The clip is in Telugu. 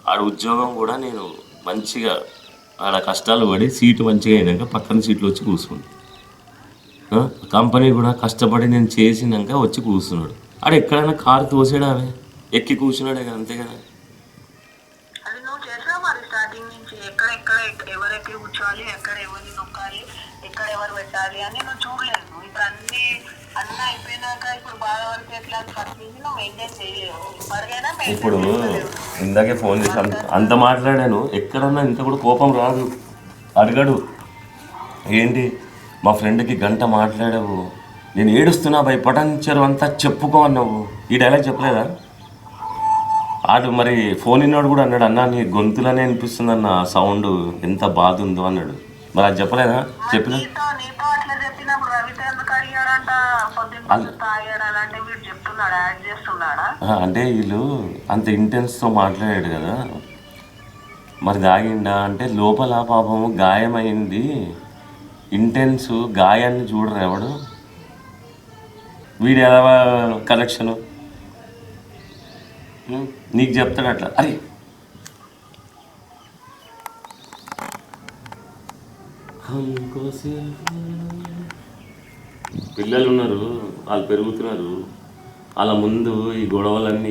ఆడ ఉద్యోగం కూడా నేను మంచిగా ఆడ కష్టాలు పడి సీటు మంచిగా అయినాక పక్కన సీట్లు వచ్చి కూర్చుండు. కంపెనీ కూడా కష్టపడి నేను చేసినాక వచ్చి కూర్చున్నాడు. ఆడ ఎక్కడైనా కారు తోసాడు ఆమె ఎక్కి కూర్చున్నాడే కదా, అంతే కదా. అది నువ్వు చేసావు మరి స్టార్టింగ్ నుంచి ఎక్కడ ఎవరు ఎక్కడ కూర్చోవాలి, ఎక్కడ ఎవరిని నొక్కాలి, ఎక్కడ ఎవరు పెట్టాలి అని నువ్వు చూడలేదు. ఇప్పుడు అన్నీ అయిపోయినాక ఇప్పుడు బాగా వరకు ఎట్లా ఫస్ట్ నుంచి నువ్వు మెయింటైన్ చేయలేవు. ఇప్పటికైనా ఇప్పుడు ఇందాకే ఫోన్ చేసి అంత మాట్లాడాను. ఎక్కడన్నా ఇంత కూడా కోపం రాదు. అడగడు ఏంటి మా ఫ్రెండ్కి గంట మాట్లాడావు, నేను ఏడుస్తున్నా భయపడించారు అంతా చెప్పుకో అన్నావు. ఈ డైలాగ్ చెప్పలేదా? ఆడు మరి ఫోన్ ఇన్నాడు కూడా అన్నాడు, అన్న నీ గొంతులనే అనిపిస్తుంది అన్న సౌండ్, ఎంత బాధ ఉందో అన్నాడు. మరి అది చెప్పలేదా? చెప్పిన అంటే వీళ్ళు అంత ఇంటెన్స్తో మాట్లాడాడు కదా, మరి తాగిండా అంటే లోపల పాపము గాయమైంది. ఇంటెన్స్ గాయాన్ని చూడరు ఎవడు. వీడు ఎలా కలెక్షను నీకు చెప్తాడు అట్లా. అరే పిల్లలు ఉన్నారు, వాళ్ళు పెరుగుతున్నారు, వాళ్ళ ముందు ఈ గొడవలన్నీ